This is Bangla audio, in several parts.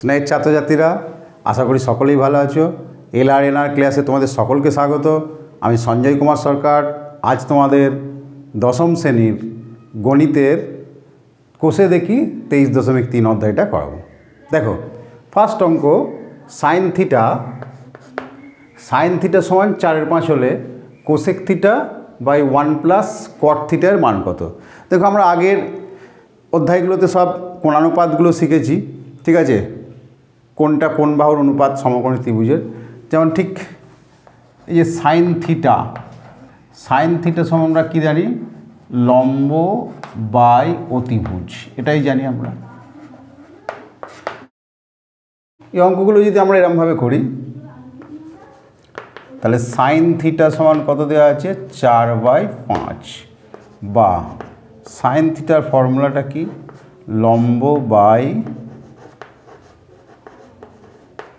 স্নেহের ছাত্রছাত্রীরা, আশা করি সকলেই ভালো আছো। এলআরএনআর ক্লাসে তোমাদের সকলকে স্বাগত। আমি সঞ্জয় কুমার সরকার। আজ তোমাদের দশম শ্রেণীর গণিতের কোষে দেখি 23.3 অধ্যায়টা করাবো। দেখো, ফার্স্ট অঙ্ক সাইন থিটা সমান 4/5 হলে কোসেক থিটা বাই 1 + কট থিটার মান কত? দেখো, আমরা আগের অধ্যায়গুলোতে সব কোণানুপাতগুলো শিখেছি, ঠিক আছে? কোনটা কোন বাহুর অনুপাত সমকোণী ত্রিভুজের, যেমন ঠিক এই যে সাইন থিটা সমান আমরা কী জানি? লম্ব বাই অতিভুজ, এটাই জানি আমরা। এই অঙ্কগুলো যদি আমরা এরকমভাবে করি, তাহলে সাইন থিটা সমান কত দেওয়া আছে? 4/5, বা সাইন থিটার ফর্মুলাটা কি? লম্ব বাই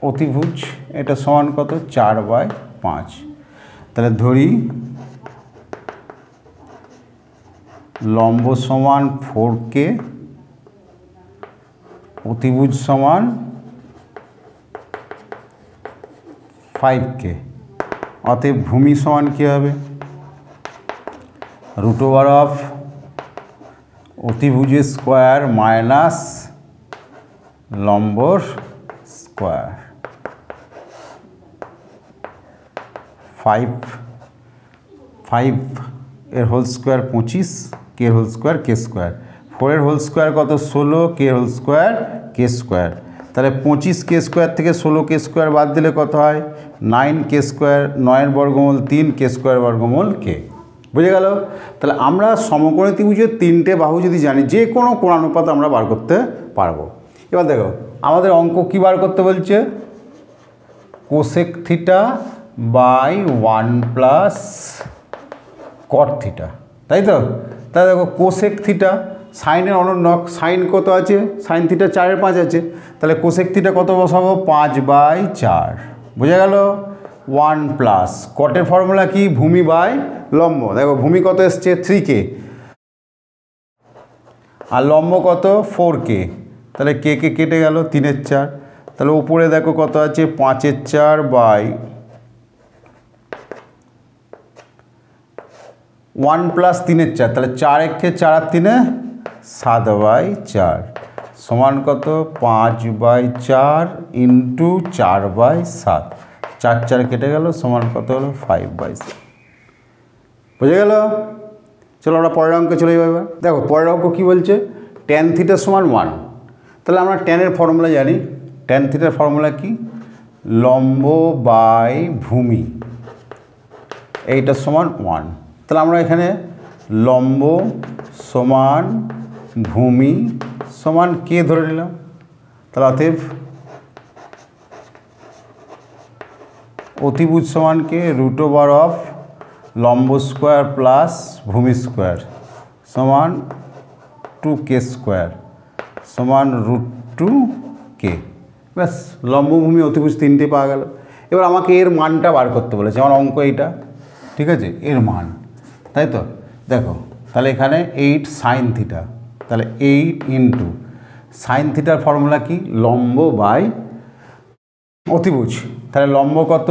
অতিভুজ, এটা সমান কত? 4/5। তাহলে ধরি লম্ব সমান 4K, অতিভুজ সমান 5K। অতএব ভূমি সমান কী হবে? √of অতিভুজের স্কোয়ার মাইনাস লম্বর স্কোয়ার। 5 এর হোল স্কোয়ার 25, কে এর হোল স্কোয়ার কে স্কোয়ার। 4 এর হোল স্কোয়ার কত? 16, কে এর হোল স্কোয়ার কে স্কোয়ার। তাহলে 25 কে স্কোয়ার থেকে 16 কে স্কোয়ার বাদ দিলে কত হয়? 9 কে স্কোয়ার। 9 বর্গমূল 3, কে স্কোয়ার বর্গমূল কে। বুঝে গেল? তাহলে আমরা সমকোণী ত্রিভুজের 3টে বাহু যদি জানি, যে কোনো কোণানুপাত আমরা বার করতে পারবো। এবার দেখো, আমাদের অঙ্ক কী বার করতে বলছে? Cosec theta by 1 + cot theta, তাই তো? তাহলে দেখো, কোসেক থিটা সাইনের অনন্যক, সাইন কত আছে? সাইন থিটা 4/5 আছে। তাহলে কোসেক থিটা কত বসাবো? 5/4। বুঝে গেল? 1 + কটের ফর্মুলা কি? ভূমি বাই লম্ব। দেখো, ভূমি কত এসছে? 3K, আর লম্ব কত? 4K। তাহলে কে কে কেটে গেল, 3/4। তাহলে উপরে দেখো কত আছে? 5/4 বাই 1 + 3/4। তাহলে 4 একে 4 আর 3 7/4 সমান কত? 5/4 ইন্টু 4/7। 4 4 কেটে গেল, সমান কত হলো? 5/7। বুঝে গেল? চলো আমরা পরের অঙ্কে চলে যাবো। এবার দেখো, পরের অঙ্ক কী বলছে? tan থিটা সমান 1। তাহলে আমরা ট্যানের ফর্মুলা জানি। tan থিটার ফর্মুলা কি? লম্ব বাই ভূমি, এইটা সমান 1। তাহলে আমরা এখানে লম্ব সমান ভূমি সমান কে ধরে নিলাম। তাহলে অতএব অতিভুজ সমান কে? √of লম্ব স্কোয়ার প্লাস ভূমি স্কোয়ার সমান 2K স্কোয়ার সমান √2K। ব্যাস, লম্ব ভূমি অতিভুজ 3টে পাওয়া গেল। এবার আমাকে এর মানটা বার করতে বলেছে, আমার অঙ্ক এইটা, ঠিক আছে? এর মান, তাই তো? দেখো, তাহলে এখানে 8 সাইন থিটা, তাহলে 8 ইন্টু সাইন থিটার ফর্মুলা কি? লম্ব বাই অতিভুজ। তাহলে লম্ব কত?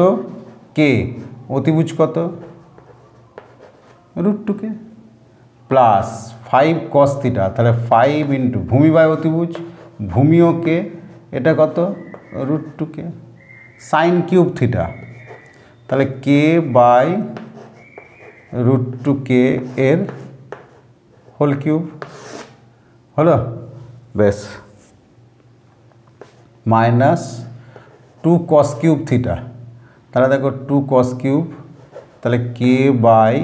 কে। অতিভুজ কত? √2K প্লাস 5 cos থিটা, তাহলে 5 ইন্টু ভূমি বাই অতিভুজ, ভূমিও কে, এটা কত? √2K সাইন কিউব থিটা, তাহলে কে বাই √2K এর হোল কিউব হলো। বেশ, মাইনাস 2 cos কিউব থিটা, তাহলে দেখো 2 cos কিউব, তাহলে কে বাই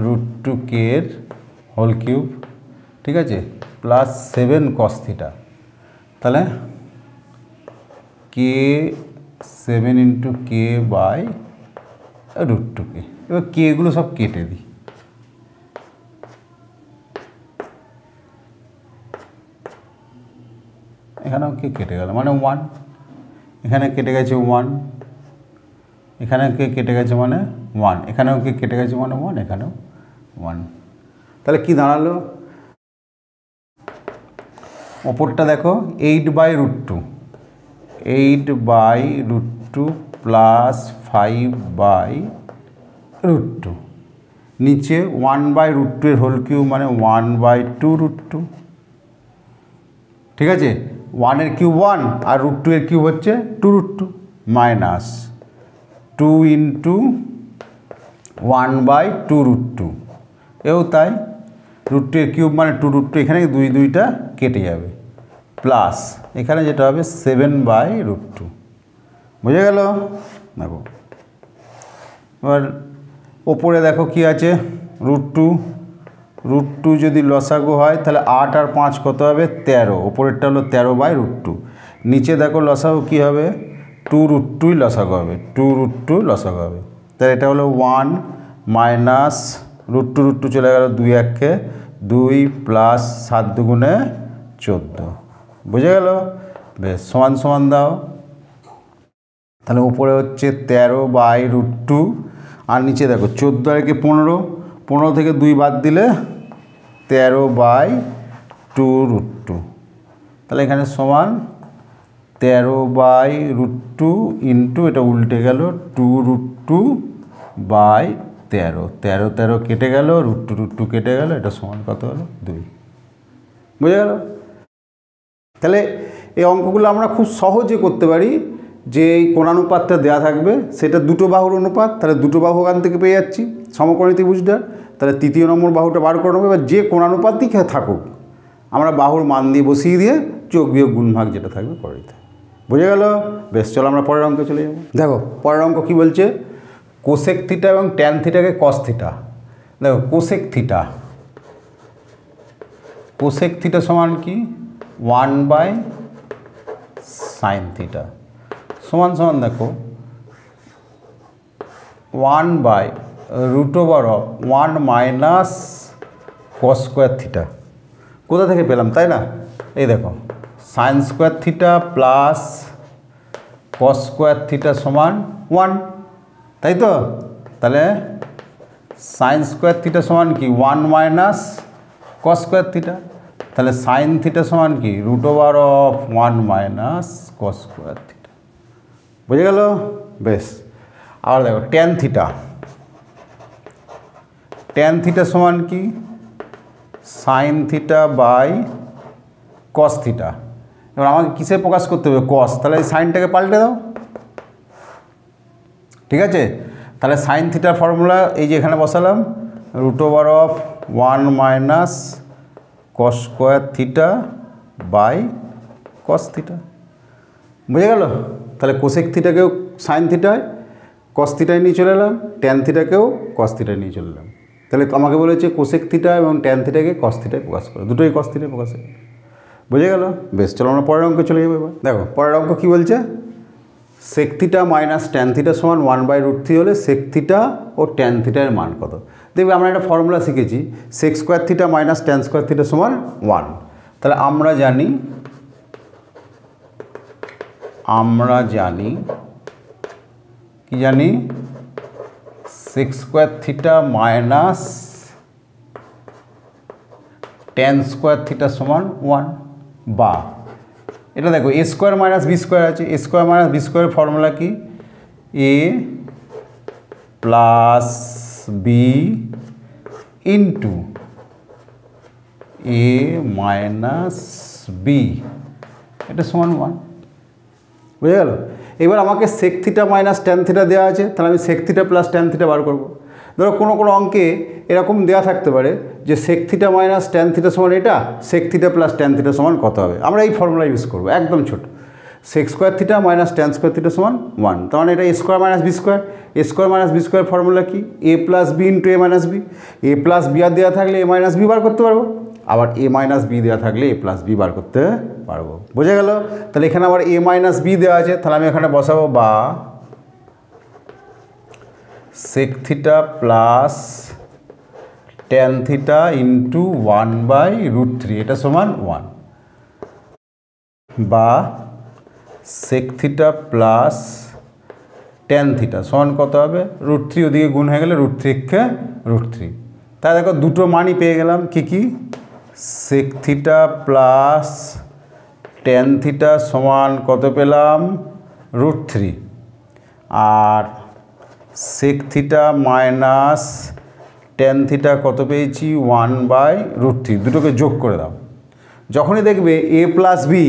√2K এর হোল কিউব, ঠিক আছে? প্লাস 7 cos থিটা, তাহলে কে 7 ইন্টু কে বাই √2K। এবার কে এগুলো সব কেটে দিই। এখানেও কে কেটে গেল, মানে 1। এখানে কেটে গেছে 1, এখানে কে কেটে গেছে মানে 1, এখানেও কে কেটে গেছে মানে 1, এখানেও 1। তাহলে কি দাঁড়ালো? ওপরটা দেখো 8/√2, 8/√2 প্লাস 5/√2, নিচে 1/√2 এর হোল কিউব মানে 1/2√2। ঠিক আছে, 1 এর কিউব 1 আর √2 এর কিউব হচ্ছে 2√2 মাইনাস 2 ইন্টু 1/2√2, এও তাই, √2 এর কিউব মানে 2√2, এখানে 2টা কেটে যাবে, প্লাস এখানে যেটা হবে 7/√2। বুঝে গেল? দেখো এবার ওপরে দেখো কি আছে, √2 যদি লসাগু হয় তাহলে 8 আর 5 কত হবে 13, ওপরেরটা হলো 13/√2, নিচে দেখো লসাগু কি হবে 2√2 লসাগু হবে, 2√2 লসাগু হবে, তাহলে এটা হলো 1 মাইনাস √2 চলে গেল 2 1-এ 2 প্লাস 7 2 14। বুঝে গেল? বেশ, সমান সমান দাও, তাহলে উপরে হচ্ছে 13/√2 আর নিচে দেখো 14 আর 15, 15 থেকে 2 বাদ দিলে 13/2√2, তাহলে এখানে সমান 13/√2 ইন্টু এটা উল্টে গেল 2√2/13, 13 কেটে গেল, √2 কেটে গেল, এটা সমান কত হলো 2। বুঝে গেল? তাহলে এই অঙ্কগুলো আমরা খুব সহজে করতে পারি, যে এই কোণানুপাতটা দেওয়া থাকবে সেটা দুটো বাহুর অনুপাত, তাহলে দুটো বাহু ওখান থেকে পেয়ে যাচ্ছি সমকোণী ত্রিভুজটা, তাহলে তৃতীয় নম্বর বাহুটা বার করে নেবো। এবার যে কোণানুপাতই থাকুক আমরা বাহুর মান দিয়ে বসিয়ে দিয়ে যোগ বিয়োগ গুণ ভাগ যেটা থাকবে করে দিতে। বুঝে গেল? বেশ, চলো আমরা পরের অঙ্কে চলে যাবো। দেখো পরের অঙ্ক কী বলছে, কোসেক থিটা এবং ট্যান থিটাকে কস থিটা। দেখো কোসেক থিটা সমান কি 1/sin থিটা সমান সমান দেখো 1/√1 মাইনাস cos স্কোয়ার থিটা। কোথা থেকে পেলাম তাই না? এই দেখো sign square theta plus cos square theta সমান 1, তাই তো? তাহলে সাইন স্কোয়ার থিটা সমান কি 1 মাইনাস cos স্কোয়ার থিটা, তাহলে সাইন থিটা সমান কি √1 মাইনাস cos স্কোয়ার থিটা। বুঝে গেল? বেশ, আর দেখো ট্যান থিটা সমান কি sine theta by cos theta. এবার আমাকে কিসে প্রকাশ করতে হবে? cos, তাহলে এই সাইনটাকে পাল্টে দাও। ঠিক আছে, তাহলে সাইন থিটার ফর্মুলা এই যে এখানে বসালাম, √1 minus cos square theta by cos theta. বুঝে গেল? তাহলে কোসেক থিটাকেও সাইন থিটায় cos থিটায় নিয়ে চলে এলাম, ট্যান থিটাকেও cos থিটায় নিয়ে চলে এলাম। তাহলে আমাকে বলেছে কোসেক থিটা এবং ট্যান থিটাকে cos থিটায় প্রকাশ করো, দুটোই cos থিটায় প্রকাশ করে। বুঝে গেল? বেশ, চলো আমরা পরের অঙ্কে চলে যাবো। এবার দেখো পরের অঙ্ক কী বলছে, sec theta minus tan theta সমান 1/√3 হলে সেক থিটা ও ট্যান থিটার মান কত? দেখবে আমরা একটা ফর্মুলা শিখেছি, sec square theta minus tan square theta সমান 1। তাহলে আমরা জানি কি জানি, sec square theta minus tan square theta সমান 1, বা এটা দেখো a square minus b square আছে, এ স্কোয়ার মাইনাস বি স্কোয়ারের ফর্মুলা কি a plus b into a minus b, এটা সমান 1। বুঝে গেল? এবার আমাকে sec theta minus tan theta দেওয়া আছে, তাহলে আমি sec theta plus tan theta বার করবো। ধরো কোনো অঙ্কে এরকম দেওয়া থাকতে পারে যে sec theta minus tan theta সমান এটা, sec theta plus tan theta সমান কত হবে, আমরা এই ফর্মুলা ইউজ করবো, একদম ছোট। Sec square theta minus tan square theta সমান 1, তার মানে এটা a square minus b square. A square minus b square formula কি a plus b into a minus b. A plus b আর দেওয়া থাকলে এ মাইনাস বি বার করতে পারবো, আবার এ মাইনাস বি দেওয়া থাকলে এ প্লাস বি বার করতে পারবো। বুঝে গেল? তাহলে এখানে আবার এ মাইনাস বি দেওয়া আছে, তাহলে আমি এখানে বসাবো বা sec theta plus tan theta into 1/√3, এটা সমান 1, বা sec theta plus tan theta সমান কত হবে √3, ওদিকে গুণ হয়ে গেলে √3 √3। তাই দেখো দুটো মানই পেয়ে গেলাম, কি sec theta plus tan theta সমান কত পেলাম √3 আর sec theta minus tan theta কত পেয়েছি 1/√3 দুটোকে যোগ করে দাও। যখনই দেখবে a প্লাস বি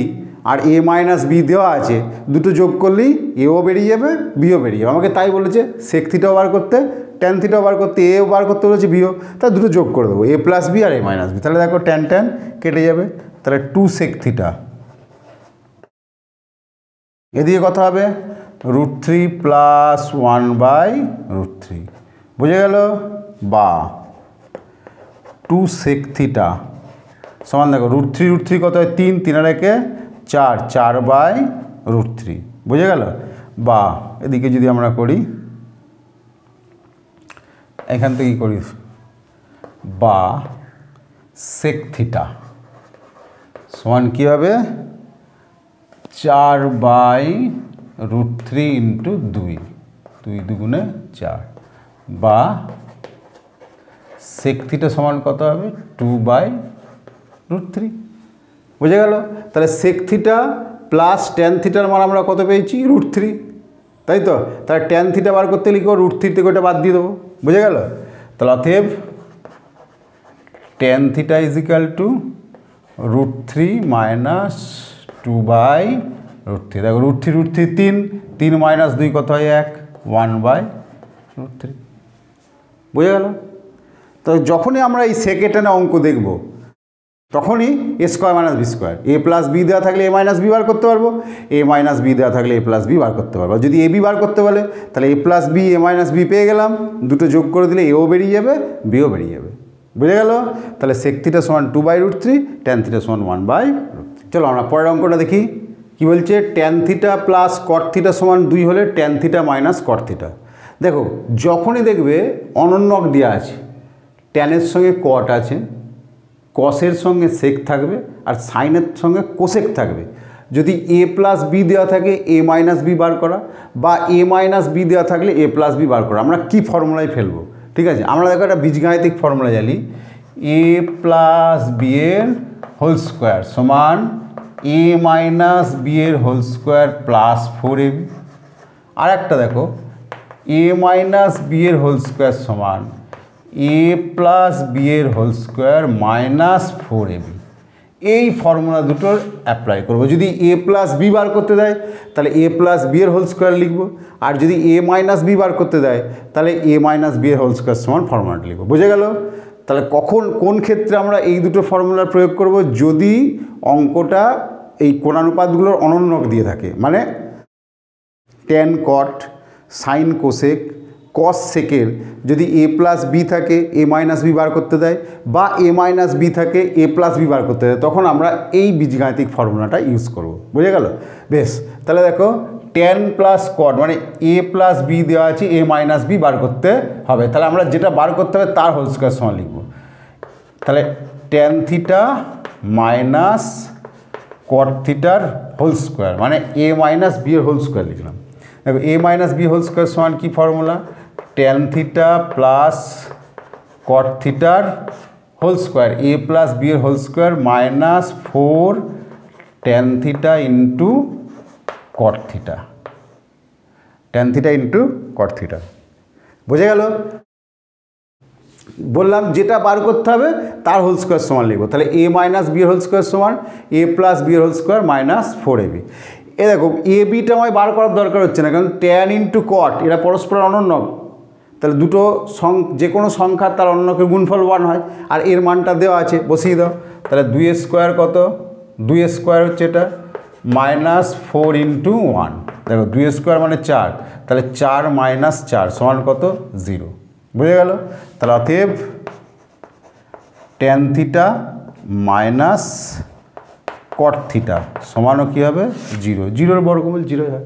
আর a মাইনাস বি দেওয়া আছে দুটো যোগ করলেই এও বেরিয়ে যাবে বিও বেরিয়ে যাবে। আমাকে তাই বলেছে সেক থিটাও বার করতে টেন থিটাও বার করতে এও বার করতে বলেছে বিও, তাই দুটো যোগ করে দেবো a প্লাস বি আর a মাইনাস বি। তাহলে দেখো ট্যান ট্যান কেটে যাবে, তাহলে 2 সেক থিটা। এদিকে কত হবে √3 প্লাস 1/√3 বুঝে গেল, বা 2 সেক থিটা সমান দেখো √3 কত হয় 3, 3 আর 1 4, 4/√3 বুঝে গেল। বা এদিকে যদি আমরা করি এখান থেকে করি বা সেক থিটা সমান কী হবে 4/√3 ইন্টু 2, 2 দুগুণে 4 বা সেক থিটা সমান কত হবে 2/√3 বুঝে গেল। তাহলে সেক থিটা প্লাস ট্যান থিটার মান আমরা কত পেয়েছি √3, তাই তো। তাহলে ট্যান থিটা বার করতে লিখবো √3 থেকে ওটা বাদ দিয়ে দেবো, বুঝে গেল। তাহলে অতএব tan theta is equal to √3 minus 2/√3। দেখো √3 3 মাইনাস 2 কত হয় 1, 1/√3 বুঝে গেল। তো যখনই আমরা এই সেকেন্ডে অঙ্ক দেখব তখনই a square minus b square, a plus b দেওয়া থাকলে a মাইনাস বি বার করতে পারবো, a মাইনাস বি দেওয়া থাকলে a প্লাস বি বার করতে পারবো। যদি a বি বার করতে বলে তাহলে a plus b a minus b পেয়ে গেলাম, দুটো যোগ করে দিলে এও বেরিয়ে যাবে বিও বেরিয়ে যাবে, বুঝে গেল। তাহলে সেক থিটা সমান 2/√3, ট্যান থিটা সমান 1/√3। চলো আমরা পরের অঙ্কটা দেখি কি বলছে। ট্যান থিটা প্লাস কট থিটা সমান 2 হলে tan theta minus cot theta. দেখো যখনই দেখবে অনন্যক দেওয়া আছে, ট্যানের সঙ্গে কট আছে, কসের সঙ্গে সেক থাকবে আর সাইনের সঙ্গে কোসেক থাকবে। যদি a প্লাস বি দেওয়া থাকে a মাইনাস বি বার করা, বা a মাইনাস বি দেওয়া থাকলে a প্লাস বি বার করা। আমরা কি ফর্মুলায় ফেলবো, ঠিক আছে। আমরা দেখো একটা বীজগাণিতিক ফর্মুলা জানি, a প্লাস বি এর হোল স্কোয়ার সমান a মাইনাস বি এর হোল স্কোয়ার প্লাস 4ab। আর একটা দেখো a মাইনাস বি এর হোল স্কোয়ার সমান a প্লাস বি এর হোল স্কোয়ার মাইনাস 4ab। এই ফর্মুলা দুটোর অ্যাপ্লাই করবো। যদি a প্লাস বি বার করতে দেয় তাহলে a প্লাস বি এর হোল স্কোয়ার লিখবো, আর যদি a মাইনাস বি বার করতে দেয় তাহলে a মাইনাস বি এর হোল স্কোয়ার সমান ফর্মুলাটা লিখবো, বুঝে গেল। তাহলে কোন ক্ষেত্রে আমরা এই দুটো ফর্মুলার প্রয়োগ করব, যদি অঙ্কটা এই কোণানুপাতগুলোর অনন্যক দিয়ে থাকে, মানে ট্যান কট সাইন কোসেক কস সেকের যদি a প্লাস বি থাকে a মাইনাস বি বার করতে দেয়, বা a মাইনাস বি থাকে a প্লাস বি বার করতে দেয়, তখন আমরা এই বীজগাণিতিক ফর্মুলাটা ইউজ করব, বুঝে গেল। বেশ, তাহলে দেখো ট্যান প্লাস কট মানে a প্লাস বি দেওয়া আছে a মাইনাস বি বার করতে হবে, তাহলে আমরা যেটা বার করতে হবে তার হোল স্কোয়ার সমান লিখব। তাহলে ট্যান থিটা মাইনাস কট থিটার হোল স্কোয়ার মানে a মাইনাস বি এর হোল স্কোয়ার লিখলাম। দেখো a minus b whole square সমান কি formula, tan theta plus cot থিটার whole square a plus b এর whole square minus 4 tan theta into cot theta, tan theta into cot theta, বুঝে গেল। বললাম যেটা বার করতে হবে তার হোল স্কোয়ার সমান লিখবো। তাহলে a মাইনাস বি এর হোল স্কোয়ার সমান a প্লাস বি এর হোল স্কোয়ার মাইনাস 4ab। এ দেখো এ বিটা আমায় বার করার দরকার হচ্ছে না, কারণ ট্যান ইন্টু কট এরা পরস্পর অনন্যক। তাহলে দুটো যে কোনো সংখ্যা তার অনন্যকের গুণফল 1 হয়, আর এর মানটা দেওয়া আছে বসিয়ে দাও। তাহলে 2 স্কোয়ার কত, 2 স্কোয়ার হচ্ছে এটা মাইনাস 4 ইন্টু 1। দেখো 2 স্কোয়ার মানে 4, তাহলে 4 মাইনাস 4 সমান কত 0, বুঝে গেল। তাহলে অতএব tan theta minus cot theta সমানও কী হবে 0, 0 বর্গমূল 0 হয়,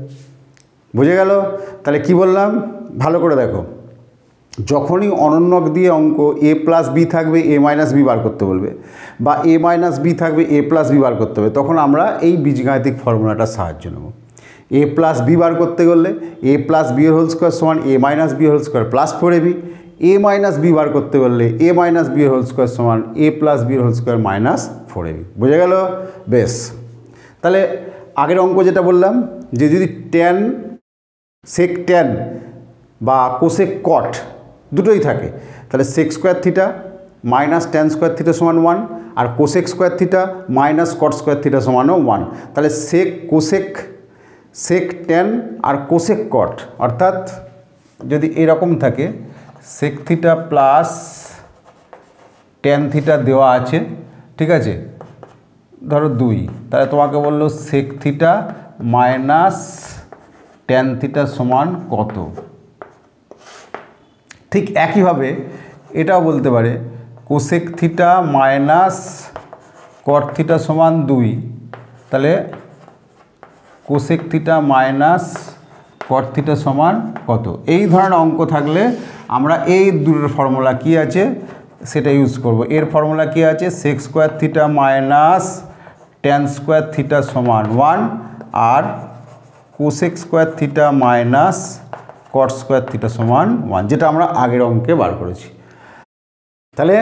বুঝে গেল। তাহলে কি বললাম ভালো করে দেখো, যখনই অনন্যক দিয়ে অঙ্ক a প্লাস বি থাকবে a মাইনাস বি বার করতে বলবে, বা a মাইনাস বি থাকবে a প্লাস বি বার করতে হবে, তখন আমরা এই বীজগাণিতিক ফর্মুলাটার সাহায্য নেব। a প্লাস বি বার করতে গেলে a প্লাস বি এর হোল স্কোয়ার সমান a minus b whole square plus 4ab। a minus b বার করতে বললে a মাইনাস বি এর হোল স্কোয়ার সমান a প্লাস বি এর হোল স্কোয়ার মাইনাস 4ab, বুঝে গেল। বেশ, তাহলে আগের অঙ্ক যেটা বললাম যে যদি ট্যান সেক ট্যান বা কোসেক কট দুটোই থাকে তাহলে sec square theta minus tan square theta সমান 1 আর cosec square theta minus cot square theta সমানও 1। তাহলে সেক কোসেক সেক ট্যান আর কোসেক কট অর্থাৎ যদি এরকম থাকে sec theta plus tan theta দেওয়া আছে, ঠিক আছে, ধরো 2, তাহলে তোমাকে বললো sec theta minus tan theta সমান কত। ঠিক একইভাবে এটাও বলতে পারে cosec theta minus cot theta সমান 2, তাহলে cosec theta minus cot theta সমান কত। এই ধরনের অঙ্ক থাকলে আমরা এই দুটোর ফর্মুলা কি আছে সেটা ইউজ করব। এর ফর্মুলা কি আছে, sec square theta minus tan square theta সমান 1 আর cosec square theta minus cot square theta সমান 1, যেটা আমরা আগের অঙ্কে বার করেছি। তাহলে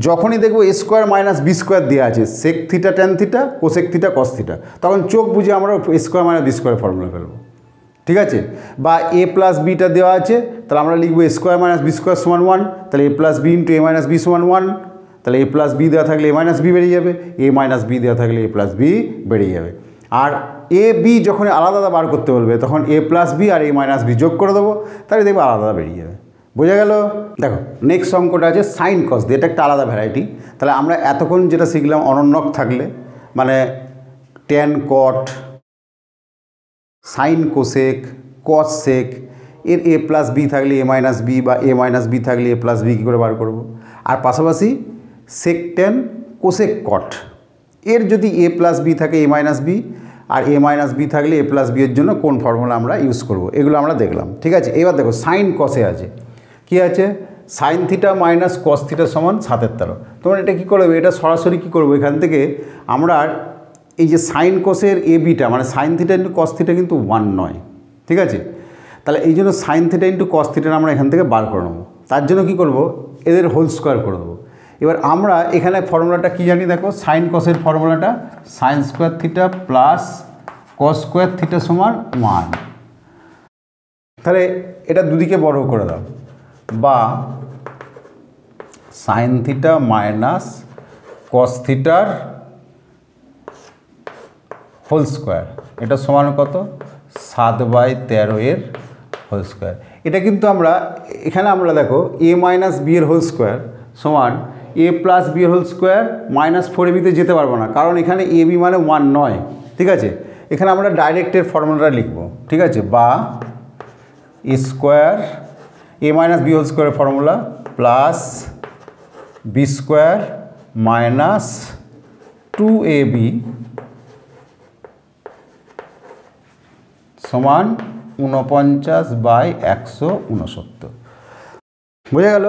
যখনই দেখবো a square minus b square দেওয়া আছে sec theta tan theta cosec theta cos theta, তখন চোখ বুঝে আমরা a square minus b square formula ফেলবো, ঠিক আছে। বা এ প্লাস বিটা দেওয়া আছে তাহলে আমরা লিখবো এ স্কোয়ার মাইনাস বি স্কোয়ার সমান 1, তাহলে a plus b into a minus B সমান 1, তাহলে এ প্লাস বি দেওয়া থাকলে এ মাইনাস বি বেরিয়ে যাবে, এ মাইনাস বি দেওয়া থাকলে এ প্লাস বি বেরিয়ে যাবে। আর এ বি যখন আলাদা আলাদা বার করতে বলবে তখন এ plus b R a minus B যোগ করে দেবো, তাহলে দেখবো আলাদা আলাদা বেরিয়ে যাবে। বোঝা গেল? দেখো নেক্সট অঙ্কটা আছে সাইন কস দিয়ে, এটা একটা আলাদা ভ্যারাইটি। তাহলে আমরা এতক্ষণ যেটা শিখলাম অনন্যক থাকলে মানে ট্যান কট, সাইন কোসেক, কস সেক, এর এ প্লাস বি থাকলে এ মাইনাস বি বা এ মাইনাস বি থাকলে এ প্লাস বি কী করে বার করব। আর পাশাপাশি সেক ট্যান কোসেক কট, এর যদি এ প্লাস বি থাকে এ minus B R a minus b থাকলে এ প্লাস বি এর জন্য কোন ফর্মুলা আমরা ইউজ করব, এগুলো আমরা দেখলাম, ঠিক আছে। এবার দেখো সাইন কসে আছে কি আছে, sign theta minus cos theta সমান 7/13। তোমরা এটা কী করবে, এটা সরাসরি কী করবো, এখান থেকে আমরা এই যে সাইন কোসের এ বিটা মানে sine theta into cos theta কিন্তু 1 নয়, ঠিক আছে। তাহলে এই জন্য sine theta into cos theta আমরা এখান থেকে বার করে নেবো। তার জন্য কী করব, এদের হোল স্কোয়ার করে দেবো। এবার আমরা এখানে ফর্মুলাটা কী জানি, দেখো সাইন কসের ফর্মুলাটা সাইন স্কোয়ার থিটা প্লাস কস স্কোয়ার থিটা সমান 1। তাহলে এটা দুদিকে বড় করে দাও, বা সাইন থিটা মাইনাস কস থিটার হোল স্কোয়ার, এটা সমান কত, 7/13 এর হোল স্কোয়ার। এটা কিন্তু আমরা এখানে আমরা দেখো এ মাইনাস বি এর হোল স্কোয়ার সমান এ প্লাস বি এর হোল স্কোয়ার মাইনাস 4ab-তে যেতে পারবো না, কারণ এখানে এ বি মানে 1 নয়, ঠিক আছে। এখানে আমরা ডাইরেক্টের ফর্মুলাটা লিখব, ঠিক আছে, বা a square a minus b whole স্কোয়ারের formula plus b square minus 2ab সমান 49/169। বোঝা গেল?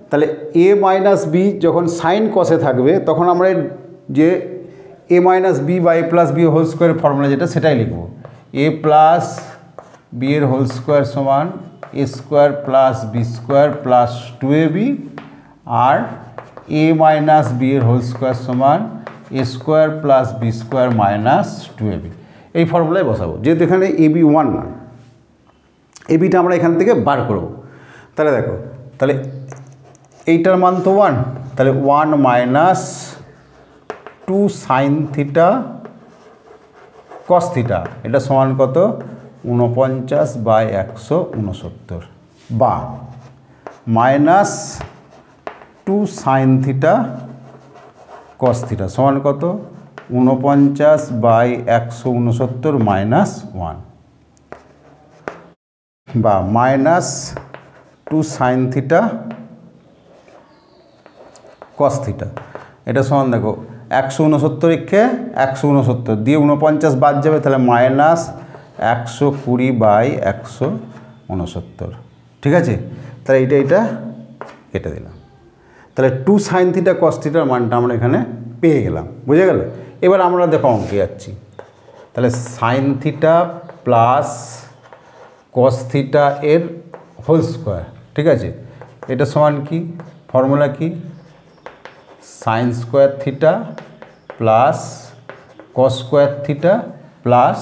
তাহলে এ মাইনাস বি যখন সাইন কসে থাকবে তখন আমরা যে এ মাইনাস বি বা এ প্লাস বি হোল স্কোয়ারের ফর্মুলা যেটা সেটাই লিখব, এ প্লাস বি এর হোল স্কোয়ার সমান a square plus b square plus 2ab আর এ মাইনাস বি এর হোল স্কোয়ার সমান a square plus b square minus 2ab। এই ফর্মুলায় বসাবো, যেহেতু এখানে এ বি 1 না, এ বিটা আমরা এখান থেকে বার করব। তাহলে দেখো, তাহলে এইটার মান তো 1, তাহলে 1 minus 2 sine theta cos theta, এটা সমান কত, 49/169, বা minus 2 sine theta cos theta সমান কত, 49/169 মাইনাস 1, বা minus 2 sine theta cos theta, এটা সমান দেখো 169 রেখে 169 দিয়ে 49 বাদ যাবে, তাহলে মাইনাস 120/169, ঠিক আছে। তাহলে এটা কেটে দিলাম, তাহলে 2 সাইন থিটা কস থিটার মানটা আমরা এখানে পেয়ে গেলাম। বুঝে গেল? এবার আমরা দেখো অঙ্কে যাচ্ছি, তাহলে sine theta plus cos theta এর হোল স্কোয়ার, ঠিক আছে, এটা সমান কি, ফর্মুলা কি, সাইন স্কোয়ার থিটা প্লাস কস square theta plus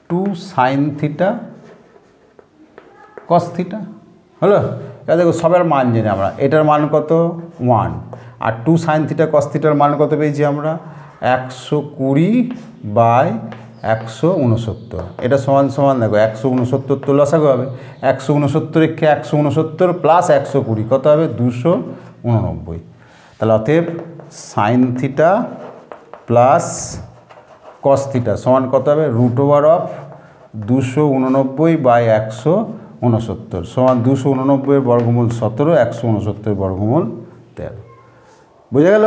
2 sine theta cos theta হলো। এবার দেখো সবের মান জেনে আমরা, এটার মান কত 1, আর 2 সাইন থিটা কস থিটার মান কত পেয়েছি আমরা 120/169। এটা সমান সমান দেখো 169 তো লসাগু হবে, 169 কে 169 প্লাস 120 কত হবে 289। তাহলে অতএব sign theta plus cos theta সমান কত হবে √289/169 সমান 289 বর্গমূল 17, 169 বর্গমূল 13। বুঝা গেল?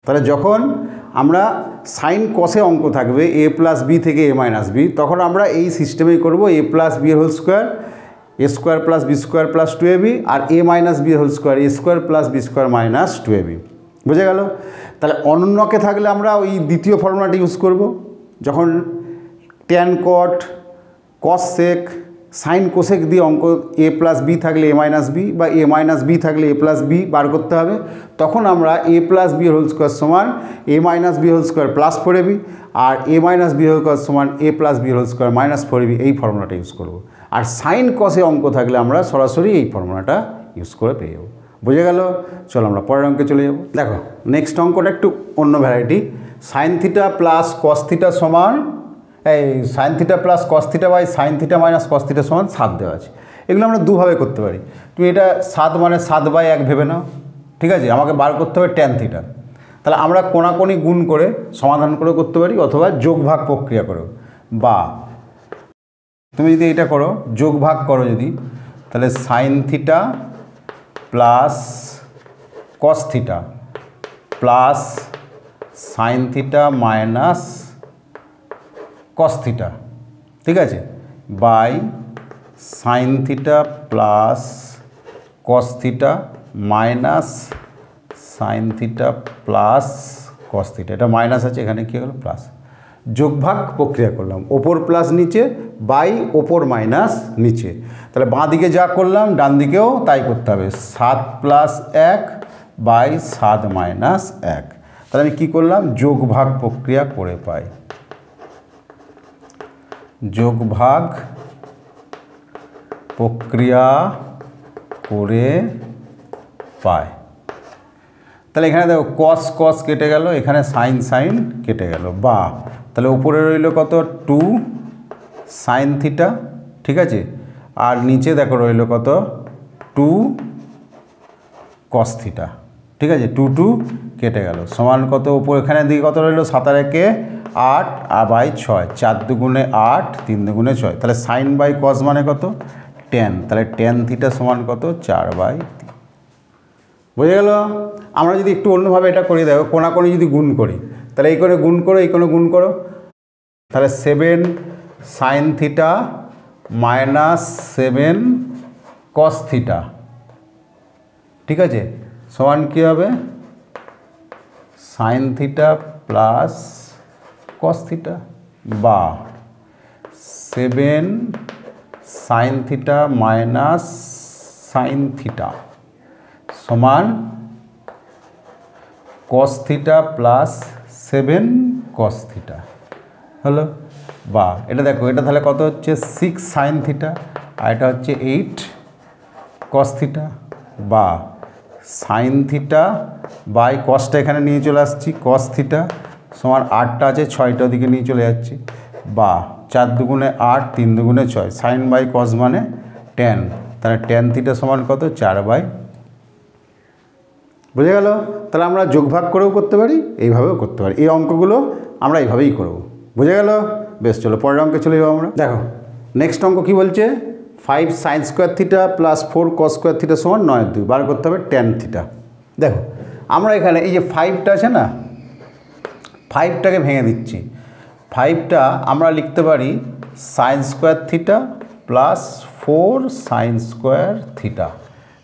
তাহলে যখন আমরা সাইন কসে অঙ্ক থাকবে a প্লাস বি থেকে a মাইনাস বি, তখন আমরা এই সিস্টেমেই করব a plus b whole square a square plus b square plus 2ab, আর a minus b whole square a square plus b square minus 2ab। বুঝা গেল? তাহলে অনন্যকে থাকলে আমরা ওই দ্বিতীয় ফর্মুলাটি ইউজ করব। যখন tan cot cos sec sine cosec দিয়ে অঙ্ক a প্লাস বি থাকলে a মাইনাস বি বা a মাইনাস বি থাকলে a প্লাস বি বার করতে হবে, তখন আমরা a plus b whole square সমান a minus b whole square plus 4ab, আর a minus b whole square সমান a plus b whole square minus 4ab, এই ফর্মুলাটা ইউজ করব। আর সাইন কসে অঙ্ক থাকলে আমরা সরাসরি এই ফর্মুলাটা ইউজ করে পেয়ে যাবো। বুঝে গেল? চলো আমরা পরের অঙ্কে চলে যাব। দেখো নেক্সট অঙ্কটা একটু অন্য variety. Sine theta plus cos theta সমান এই sine theta plus cos theta by sine theta minus cos theta সমান 7 দেওয়া আছে। এগুলো আমরা দুভাবে করতে পারি। তুমি এটা 7 মানে 7/1 ভেবে নাও, ঠিক আছে? আমাকে বার করতে হবে ট্যান থিটা। তাহলে আমরা কোনাকুনি গুণ করে সমাধান করে করতে পারি, অথবা যোগ ভাগ প্রক্রিয়া করো। বা তুমি যদি এটা করো যোগ ভাগ করো যদি, তাহলে sine theta plus cos theta plus sine theta minus cos theta, ঠিক আছে, by sine theta plus cos theta minus sine theta plus cos theta. এটা মাইনাস আছে, এখানে কী হলো প্লাস। যোগভাগ প্রক্রিয়া করলাম, ওপর প্লাস নিচে বাই ওপর মাইনাস নিচে। তাহলে বাঁ দিকে যা করলাম ডান দিকেও তাই করতে হবে, 7 + 1 বাই 7 মাইনাস 1। তাহলে আমি কী করলাম যোগভাগ প্রক্রিয়া করে পাই, যোগভাগ প্রক্রিয়া করে পায়। তাহলে এখানে দেখো কস কস কেটে গেল, এখানে সাইন সাইন কেটে গেল। বা তাহলে উপরে রইল কত 2 সাইন থিটা, ঠিক আছে, আর নিচে দেখো রইল কত 2 কস থিটা, ঠিক আছে। 2 2 কেটে গেল সমান কত উপর এখানে দিকে কত রইল 7 আর 1 8 আর বাই 6, 4 দুগুণে 8 3 দুগুণে 6। তাহলে সাইন বাই কস মানে কত ট্যান, তাহলে ট্যান থিটা সমান কত 4/3। বুঝে গেল? আমরা যদি একটু অন্যভাবে এটা করি, দেখো কোনাকুনি যদি গুণ করি, তাহলে এই করে গুণ করো, এই করে গুণ করো, তাহলে 7 sine theta minus 7 cos theta, ঠিক আছে, সমান কী হবে sine theta plus cos theta, বা 7 sine theta minus sine theta সমান cos theta plus 7 cos theta হলো। বা এটা দেখো এটা তাহলে কত হচ্ছে 6 সাইন থিটা, আর এটা হচ্ছে 8 কস থিটা, বা সাইন থিটা বাই কসটা এখানে নিয়ে চলে আসছি কস থিটা সমান 8টা আছে 6টা ওদিকে নিয়ে চলে যাচ্ছি, বা 4 দুগুণে 8 3 দুগুণে 6, সাইন বাই কস মানে ট্যান, তাহলে ট্যান থিটা সমান কত 4/। বুঝে গেল? তাহলে আমরা যোগভাগ করেও করতে পারি, এইভাবেও করতে পারি। এই অঙ্কগুলো আমরা এইভাবেই করব। বুঝে গেল? বেশ, চলো পরের অঙ্কে চলে যাবো আমরা। দেখো নেক্সট অঙ্ক কী বলছে, 5 সাইন স্কোয়ার থিটা প্লাস 4 কস স্কোয়ার থিটা সমান 9/2, বার করতে হবে ট্যান থিটা। দেখো আমরা এখানে এই যে 5টা আছে না, 5টাকে ভেঙে দিচ্ছি। 5টা আমরা লিখতে পারি sign square theta plus 4 sign square theta,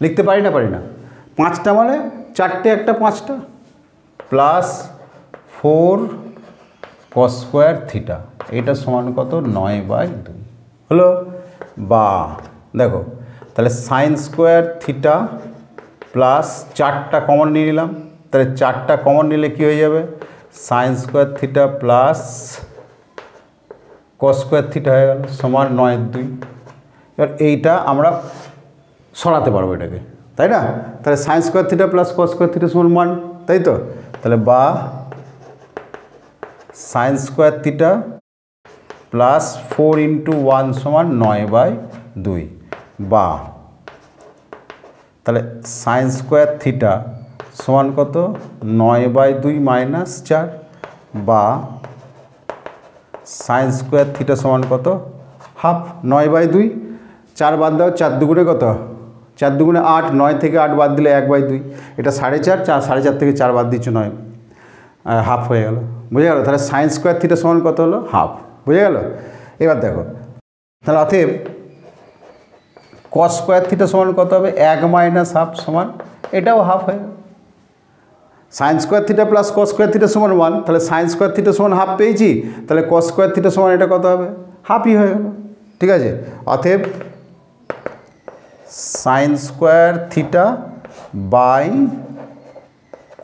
লিখতে পারি না? পারি না। 5টা মানে 4টে একটা 5টা প্লাস 4 কস স্কোয়ার থিটা, এটা সমান কত 9/2 হলো। বা দেখো তাহলে সাইন স্কোয়ার থিটা প্লাস 4টা কমন নিয়ে নিলাম, তাহলে 4টা কমন নিলে কী হয়ে যাবে সাইন স্কোয়ার থিটা প্লাস কস স্কোয়ার থিটা হয়ে গেল সমান 9/2। এবার এইটা আমরা সরাতে পারবো এটাকে, তাই না? তাহলে সাইন স্কোয়ার থিটা প্লাস কস স্কোয়ার থিটা সমান 1, তাই তো? তাহলে বা সাইন স্কোয়ার থিটা প্লাস 4 × 1 সমান 9/2, বা তাহলে সাইন স্কোয়ার থিটা সমান কত 9/2 - 4, বা সাইন স্কোয়ার থিটা সমান কত হাফ। 9/2, 4 বাদ দাও, 4 দুগুণে কত, 4 দুগুণে 8, 9 থেকে 8 বাদ দিলে 1/2, এটা 4.5, 4.5 থেকে 4 বাদ দিচ্ছ 9, হাফ হয়ে গেল। বুঝে গেল? তাহলে সাইন স্কোয়ার থিটা সমান কত হলো হাফ। বুঝে গেল? এবার দেখো তাহলে অতএব কস স্কোয়ার থিটা সমান কত হবে 1 - হাফ সমান, এটাও হাফ হয়ে গেল। সাইন স্কোয়ার থিটা প্লাস কস স্কোয়ার থিটা সমান 1, তাহলে সাইন স্কোয়ার থিটা সমান হাফ পেয়েছি, তাহলে কস স্কোয়ার থিটা সমান এটা কত হবে হাফই হয়ে গেল। ঠিক আছে, অতএব sine square theta by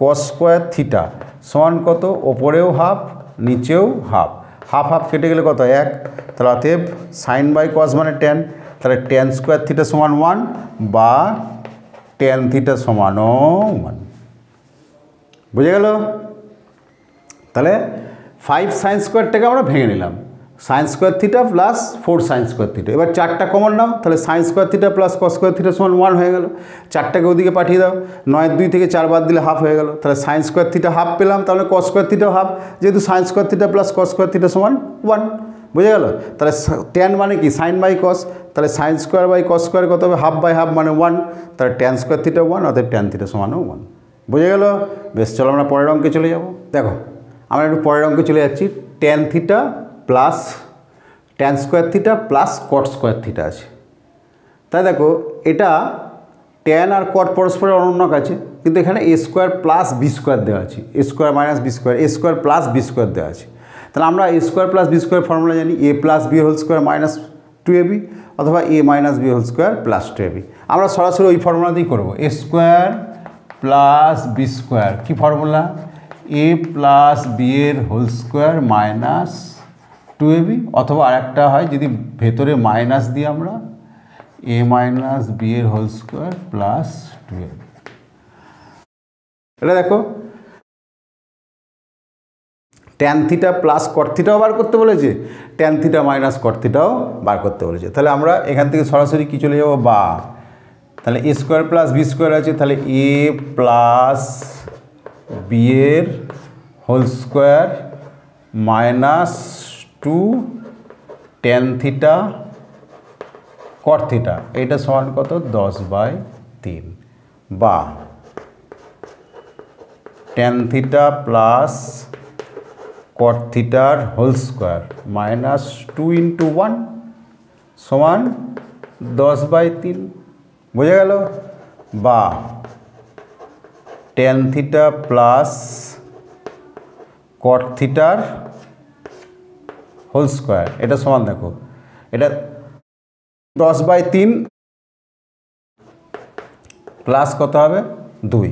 cos square theta সমান কত, ওপরেও হাফ নিচেও হাফ, হাফ হাফ কেটে গেলে কত 1, তাহলে অতএব সাইন বাই কস মানে ট্যান, তাহলে ট্যান স্কোয়ার থিটা সমান 1 বা ট্যান থিটা সমানও 1। বুঝে গেল? তাহলে 5 সাইন স্কোয়ারটাকে আমরা ভেঙে নিলাম, sign square theta plus 4 sign square theta. এবার 4টা কমন নাও, তাহলে সাইন স্কোয়ার থিটা প্লাস কস স্কোয়ার থিটা সমান 1 হয়ে গেল। 4টাকে ওদিকে পাঠিয়ে দাও, 9/2 থেকে 4 বাদ দিলে হাফ হয়ে গেল। তাহলে সাইন স্কোয়ার থিটা হাফ পেলাম, তাহলে কস স্কোয়ার থিটাও হাফ, যেহেতু সাইন স্কোয়ার থিটা প্লাস কস স্কোয়ার থিটা সমান 1। বুঝে গেল? তাহলে ট্যান মানে কি সাইন বাই কস, তাহলে sine square by cos square কত হবে হাফ বাই হাফ মানে 1, তাহলে ট্যান স্কোয়ার থিটা 1, অর্থাৎ ট্যান থিটা সমানও 1। বুঝে গেল? বেশ, চলো আমরা পরের অঙ্কে চলে যাব। দেখো আমরা একটু পরের অঙ্কে চলে যাচ্ছি। Tan theta plus tan square theta plus cot square theta আছে। তাই দেখো এটা ট্যান আর কট পরস্পরের অনন্যক আছে, কিন্তু এখানে a square plus b square দেওয়া আছে, a square minus b square, a square plus b square দেওয়া আছে। তাহলে আমরা a square plus b square formula জানি, a plus b whole square minus 2ab অথবা a minus b whole square plus 2ab। আমরা সরাসরি ওই ফর্মুলাতেই করবো, a square plus b square, কী ফর্মুলা, এ প্লাস বি এর হোল স্কোয়ার মাইনাস 2ab, অথবা আরেকটা হয় যদি ভেতরে মাইনাস দিই আমরা, এ মাইনাস বি এর হোল স্কোয়ার প্লাস 2ab। এটা দেখো ট্যান থিটা প্লাস কট থিটাও বার করতে বলেছে, ট্যান থিটা মাইনাস কট থিটাও বার করতে বলেছে। তাহলে আমরা এখান থেকে সরাসরি কি চলে যাব, বা তাহলে a square plus b square আছে, তাহলে এ প্লাস বি এর whole square minus 2 tan theta cot theta, এইটা সমান কত 10/3, বা ট্যান থিটা প্লাস কট থিটার হোল স্কোয়ার মাইনাস 2 × 1 সমান 10/3। বুঝে গেল? বা ট্যান থিটা প্লাস কট থিটার হোল স্কোয়ার, এটা সমান দেখো এটা 10/3 প্লাস কত হবে 2,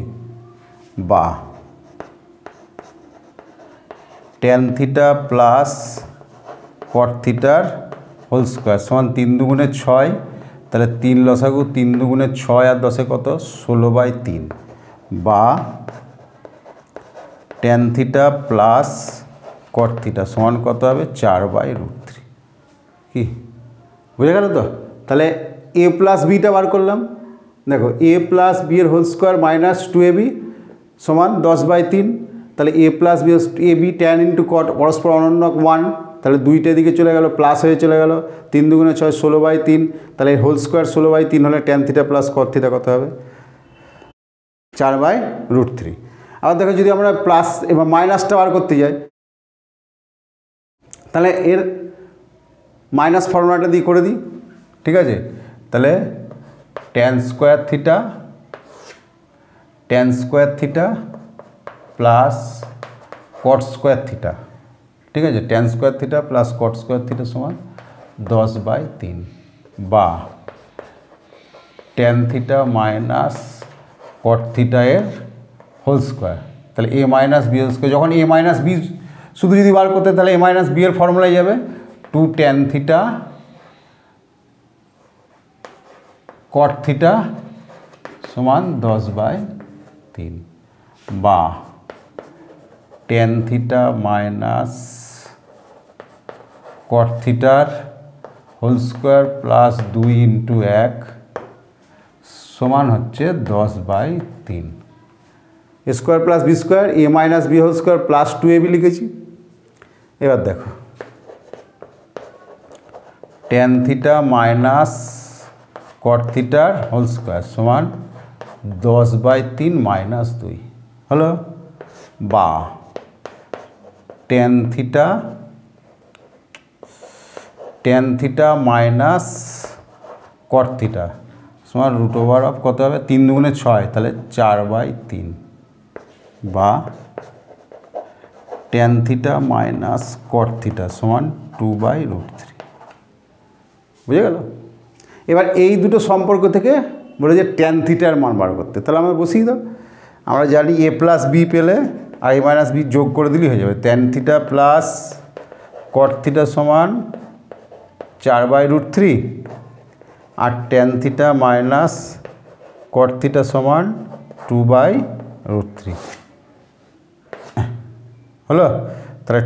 বা ট্যান থিটা প্লাস কট থিটার হোল স্কোয়ার সমান 3 দুগুণে 6, তাহলে 3 লসাগু 3 দুগুণে 6 আর 10 কত 16/3, বা ট্যান থিটা প্লাস কট থিটা সমান কত হবে 4/√3। কি বুঝে গেল তো? তাহলে এ প্লাস বিটা বার করলাম, দেখো এ প্লাস বি এর হোল স্কোয়ার মাইনাস 2ab সমান 10/3, তাহলে a plus B A B tan into cot পরস্পর অনন্যক 1, তাহলে দুইটা দিকে চলে গেল প্লাস হয়ে চলে গেল, 3 দুগুণে 6 16/3, তাহলে হোল স্কোয়ার 16/3 হলে ট্যান থিটা প্লাস কট থিটা কত হবে 4/√3। আবার দেখো যদি আমরা প্লাস এবার মাইনাসটা বার করতে যাই, তাহলে এর মাইনাস ফর্মুলাটা দিয়ে করে দিই। ঠিক আছে, তাহলে tan square theta plus cot square theta, ঠিক আছে, tan square theta plus cot square theta সমান 10/3, বা tan theta minus cot theta এর হোল স্কোয়ার, তাহলে a minus b whole square, যখন a মাইনাস বি শুধু যদি বার করতে তাহলে a মাইনাস বি এর ফর্মুলায় যাবে 2 tan থিটা cot থিটা সমান 10/3 বা tan থিটা মাইনাস cot থিটার হোল স্কোয়ার প্লাস 2 ইন্টু 1 সমান হচ্ছে 10/3। A square plus b square a minus b whole square plus 2ab লিখেছি। এবার দেখো tan থিটা মাইনাস cot থিটার হোল স্কোয়ার সমান 10/3 মাইনাস 2 হলো, বা tan theta minus cot theta সমান রুট ওভার অফ কত হবে 3 দুগুণে 6 তাহলে 4/3 বা tan theta minus cot theta সমান 2/√3। বুঝে গেল? এবার এই দুটো সম্পর্ক থেকে বলে যে tan থিটার মান বার করতে, তাহলে আমরা বসিয়ে দাও। আমরা জানি a প্লাস বি পেলে আর a মাইনাস বি যোগ করে দিলেই হয়ে যাবে। tan theta plus cot theta সমান 4/√3 আর tan theta minus cot theta সমান 2/√3 হলো। তাহলে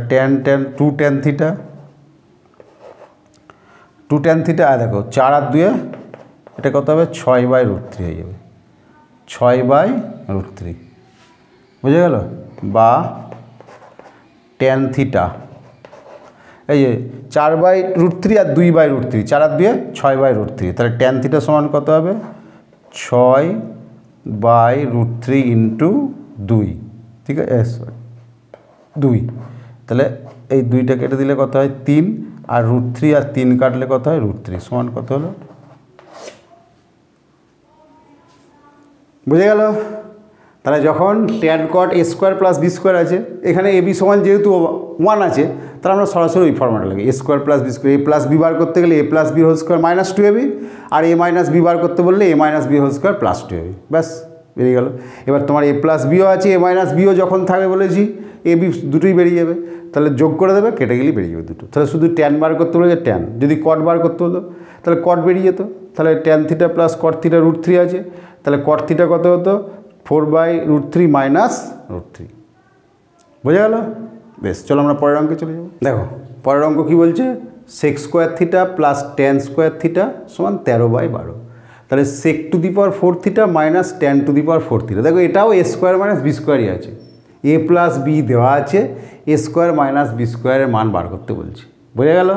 টু tan থিটা আর দেখো 4 আর 2 এটা কত হবে 6/√3 হয়ে যাবে, 6/√3 বুঝে গেল, বা tan থিটা এই যে 4/√3 আর 2/√3, 4 আর 2 6/√3, তাহলে tan থিটা সমান কত হবে 6/√3 ইন্টু 2, ঠিক আছে 2, তাহলে এই 2টা কেটে দিলে কত হয় 3 আর √3 আর 3 কাটলে কত হয় √3 সমান কত হলো, বুঝে গেল? তাহলে যখন tan cot a square plus b square আছে, এখানে এ বি সমান যেহেতু 1 আছে তাহলে আমরা সরাসরি ওই ফর্মেটে লাগি a square plus b square, a plus b বার করতে গেলে a plus b whole square minus 2ab আর a মাইনাস বি বার করতে বললে a minus b whole square plus 2ab, ব্যাস বেরিয়ে গেল। এবার তোমার a প্লাস বিও আছে, a মাইনাস বিও যখন থাকবে বলেছি এ বি দুটোই বেরিয়ে যাবে, তাহলে যোগ করে দেবে কেটে গেলেই বেরিয়ে যাবে দুটো। তাহলে শুধু tan বার করতে বলে যে tan, যদি cot বার করতে হতো তাহলে cot বেরিয়ে যেত, তাহলে tan theta plus cot theta √3 আছে, তাহলে cot থিটা কত হতো 4/√3 মাইনাস √3, বোঝা গেল? বেশ, চলো আমরা পরের অঙ্কে চলে যাব। দেখো পরের অঙ্ক কী বলছে, sec square theta plus tan square theta সমান 13/12, তাহলে sec to the power 4 theta minus tan to the power 4 theta. দেখো এটাও a স্কোয়ার মাইনাস বি স্কোয়ারই আছে, a প্লাস বি দেওয়া আছে, a স্কোয়ার মাইনাস বি স্কোয়ারের মান বার করতে বলছি, বোঝা গেল?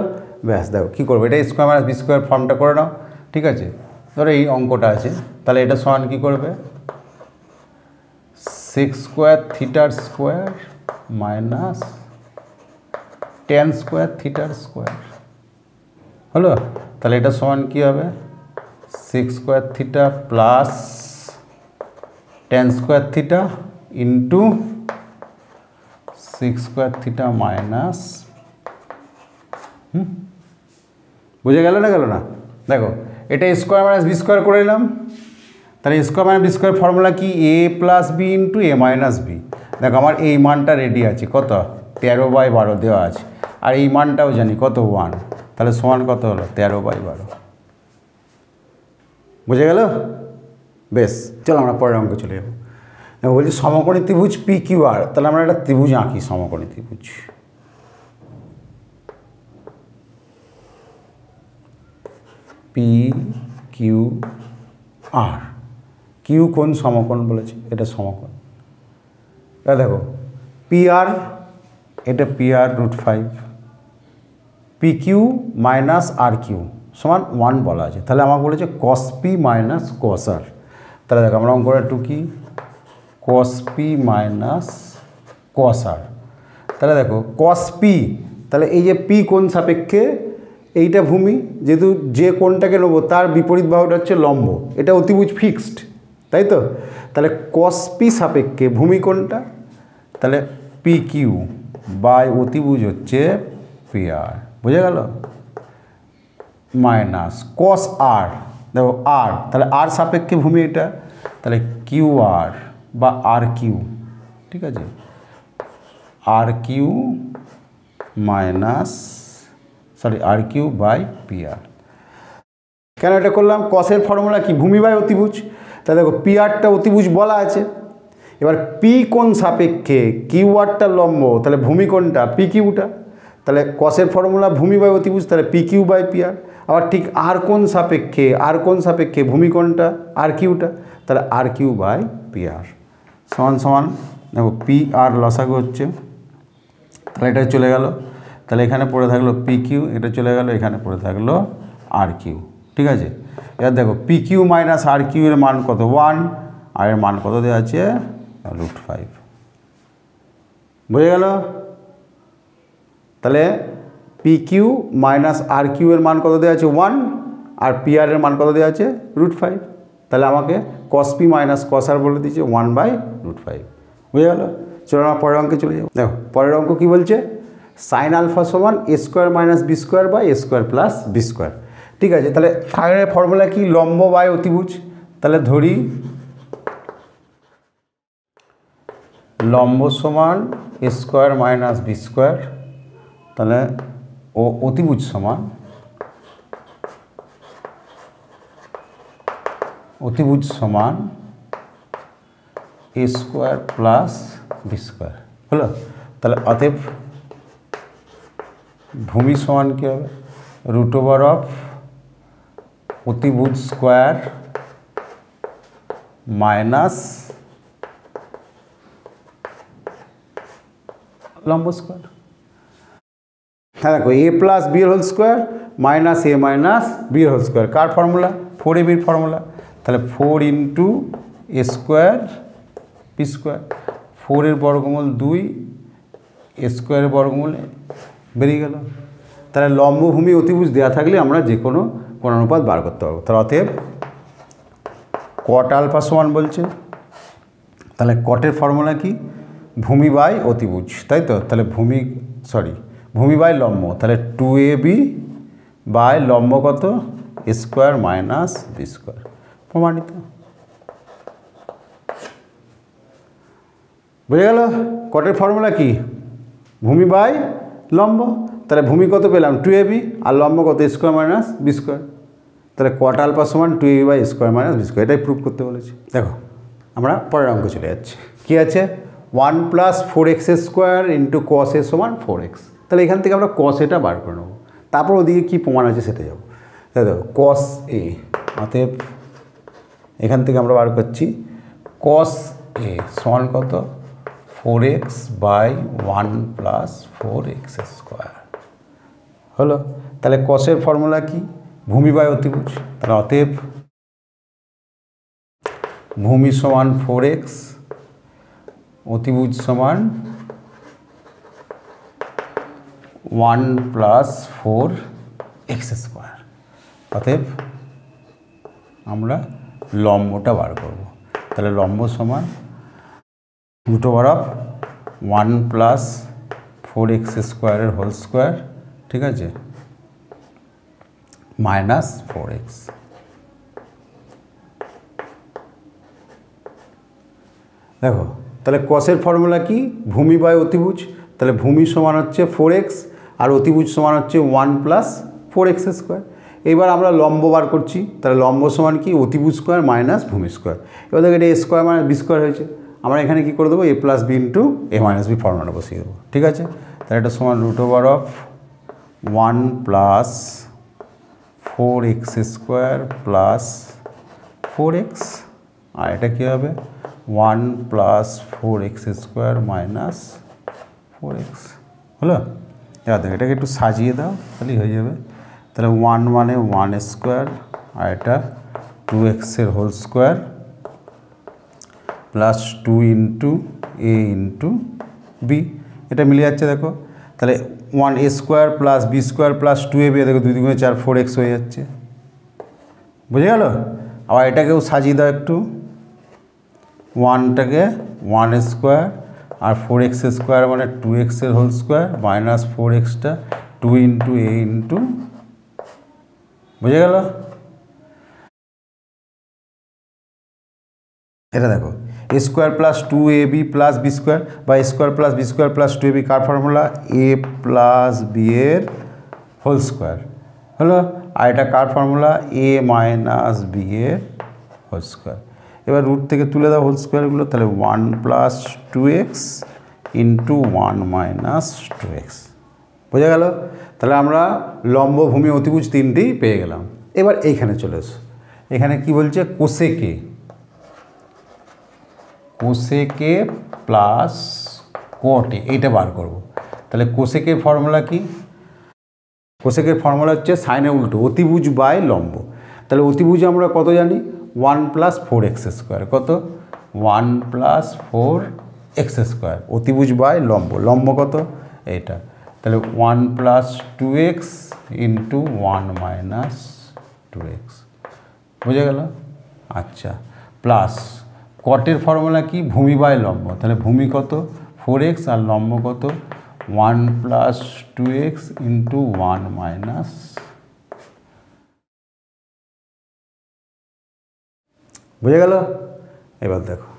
ব্যাস দেখো কী করবো, এটা স্কোয়ার মাইনাস বি স্কোয়ার ফর্মটা করে নাও, ঠিক আছে? ধরো এই অঙ্কটা আছে, তাহলে এটা সমান কী করবে sec স্কোয়ার থিটার স্কোয়ার মাইনাস tan স্কোয়ার থিটার স্কোয়ার হলো, তাহলে এটা সমান কী হবে sec square theta plus tan square theta into sec square theta minus, বুঝে গেল না গেল না? দেখো এটা স্কোয়ার মাইনাস বি স্কোয়ার করে নিলাম, তাহলে square minus b square formula কি a plus b into a minus b. দেখো আমার এই মানটা রেডি আছে, কত 13/12 দেওয়া আছে, আর এই মানটাও জানি কত 1, তাহলে সমান কত হলো 13/12, বুঝে গেল? বেশ, চলো আমরা পরের অঙ্ক চলে যাবো। দেখো বলছি সমকোণী ত্রিভুজ পি কিউ আর, তাহলে আমরা একটা ত্রিভুজ আঁকি, সমকোণী ত্রিভুজ পি কিউ আর, কিউ কোন সমকোণ বলেছে, এটা সমকোণ। এটা দেখো পি আর, এটা P R √5, P Q minus আর কিউ সমান 1 বলা আছে, তাহলে আমাকে বলেছে cos পি মাইনাস cos আর। তাহলে দেখো আমরা অঙ্কটা একটু কি cos পি মাইনাস cos আর, তাহলে দেখো cos পি, তাহলে এই যে পি কোণ সাপেক্ষে এইটা ভূমি, যেহেতু যে কোণটাকে নেবো তার বিপরীত বাহুটা হচ্ছে লম্ব, এটা অতিভুজ ফিক্সড, তাই তো? তাহলে cos পি সাপেক্ষে ভূমি কোণটা, তাহলে পি কিউ বাই অতিভুজ হচ্ছে পি আর, বুঝে গেল? মাইনাস cos আর, দেখো আর, তাহলে আর সাপেক্ষে ভূমি এটা, তাহলে কিউ আর বা আর কিউ ঠিক আছে, আর কিউ বাই পি আর। কেন এটা করলাম? কসের ফর্মুলা কি? ভূমি বাই অতিভুজ। তাহলে দেখো পি আরটা অতিভুজ বলা আছে, এবার পি কোন সাপেক্ষে, কিউ আরটা লম্ব, তাহলে ভূমি কোনটা? পি কিউটা। তাহলে কসের ফর্মুলা ভূমি বাই অতিভুজ, তাহলে P Q by P R. আবার ঠিক আর কোন সাপেক্ষে, ভূমি কোনটা? আর কিউটা, তাহলে আর কিউ বাই পি আর সমান সমান দেখো পি আর লসাগু হচ্ছে, তাহলে এটা চলে গেল, তাহলে এখানে পড়ে থাকলো পি কিউ, এটা চলে গেল, এখানে পড়ে থাকলো আর কিউ। ঠিক আছে, এবার দেখো পি কিউ মাইনাস আর কিউ এর মান কত? 1, আর এর মান কত দেওয়া আছে? √5। বুঝে গেল? তাহলে পি কিউ মাইনাস আর কিউ এর মান কত দেওয়া আছে? 1, আর পি আর এর মান কত দেওয়া আছে? √5। তাহলে আমাকে কস পি মাইনাস কস আর বলে দিয়েছে 1/√5। বুঝে গেল? চলো আমরা পরের অঙ্কে চলে যাবো। দেখো পরের অঙ্ক কী বলছে? সাইন আলফা সমান a² - b² by a² plus b²। ঠিক আছে, তাহলে সাইনের ফর্মুলা কি? লম্ব বাই অতিভুজ। তাহলে ধরি লম্ব সমান a² - b², তাহলে ও অতিভুজ সমান a² প্লাস b²। হলো? তাহলে অতএব ভূমি সমান কী হবে? √of অতিভুজ স্কোয়ার মাইনাস লম্ব স্কোয়ার। হ্যাঁ দেখো a প্লাস b এর whole square minus a minus b এর হোল স্কোয়ার কার ফর্মুলা? 4ab এর ফর্মুলা। তাহলে 4 × a² p², 4 এর বর্গমূল 2, a² এর বর্গমূল বেরিয়ে গেল। তাহলে লম্ব ভূমি অতিভুজ দেওয়া থাকলে আমরা যে কোনো কোণানুপাত বার করতে পারবো। তাহলে অতএব কট আলফা সমান বলছে, তাহলে কটের ফর্মুলা কি? ভূমি বাই অতিভুজ, তাই তো? তাহলে ভূমি বাই লম্ব, তাহলে 2ab বাই লম্ব কত? a² minus b²। প্রমাণিত। বুঝে গেল? কটের ফর্মুলা কি? ভূমি বাই লম্ব। তাহলে ভূমি কত পেলাম? 2ab, আর লম্ব কত? a² minus b²। তাহলে কট আলফা সমান 2ab by a² minus b²। এটাই প্রুভ করতে বলেছি। দেখো আমরা পরের অঙ্ক চলে যাচ্ছি। কী আছে? 1 + 4x² × cos a সমান 4x। তাহলে এখান থেকে আমরা cos এটা বার করে নেবো, তারপর ওদিকে কী প্রমাণ আছে সেটা যাবো। তাই দেখো cos a, অতএব এখান থেকে আমরা বার করছি cos a সমান কত? 4x by 1 + 4x²। হলো? তাহলে কসের ফর্মুলা কি? ভূমি বাই অতিভুজ। তাহলে অতএব ভূমি সমান 4x, অতিভুজ সমান 1 + 4x²। অতএব আমরা লম্বটা বার করব। তাহলে লম্ব সমান √of 1 + 4x² এর হোল স্কোয়ার, ঠিক আছে, মাইনাস 4x। দেখো তাহলে কসের ফর্মুলা কি? ভূমি বাই অতিভুজ। তাহলে ভূমি সমান হচ্ছে 4x, আর অতিভুজ সমান হচ্ছে 1 + 4x²। এবার আমরা লম্ব বার করছি। তাহলে লম্ব সমান কি? অতিভুজ স্কোয়ার মাইনাস ভূমি স্কোয়ার। এবার দেখো এটা a² - b² হয়েছে, আমরা এখানে কী করে দেবো? a + b × a - b ফর্মুলাটা বসিয়ে দেবো। ঠিক আছে, তাহলে এটা সমান √of 1 + 4x² প্লাস 4x, আর এটা কী হবে? 1 + 4x² মাইনাস 4x। হলো? এবার দেখো এটাকে একটু সাজিয়ে দাও, তাহলেই হয়ে যাবে। তাহলে 1 মানে 1², আর এটা 2x এর whole square plus 2 × a × b। এটা মিলে যাচ্ছে দেখো। তাহলে 1a² + b² প্লাস 2ab, দেখো 2 × 2 = 4, 4x হয়ে যাচ্ছে। বুঝে গেল? আবার এটাকেও সাজিয়ে দাও একটু, 1টাকে 1² আর 4x² মানে 2x এর হোল স্কোয়ার মাইনাস 4xটা 2 × a × বুঝে গেল? এটা দেখো a square plus 2ab plus b square বা a square plus b square plus 2ab কার ফর্মুলা এ প্লাস বি এর হোল স্কোয়ার হলো, আর এটা কার ফর্মুলা এ মাইনাস বি এর হোল স্কোয়ার। এবার রুট থেকে তুলে দাও হোল স্কোয়ারগুলো, তাহলে 1 plus 2x into 1 minus 2x। বোঝা গেল? তাহলে আমরা লম্ব ভূমি অতিভুজ তিনটেই পেয়ে গেলাম। এবার এইখানে চলে এসো, এখানে কি বলছে কোসেকে, কোসেকে প্লাস কটে, এইটা বার করব। তাহলে কোসেকের ফর্মুলা কি? কোসেকের ফর্মুলা হচ্ছে সাইনের উল্টো, অতিভুজ বাই লম্ব। তাহলে অতিভুজ আমরা কত জানি? 1 প্লাস 4x স্কোয়ার। কত? 1 প্লাস 4x স্কোয়ার। অতিভুজ বাই লম্ব, লম্ব কত? এইটা। তাহলে 1 plus 2x into 1 minus 2x। বুঝে গেল? আচ্ছা, প্লাস কটের ফর্মুলা কি? ভূমি বাই লম্ব। তাহলে ভূমি কত? 4x আর লম্ব কত? 1 প্লাস 2x ইন্টু 1 মাইনাস। বুঝে গেল? এবার দেখো,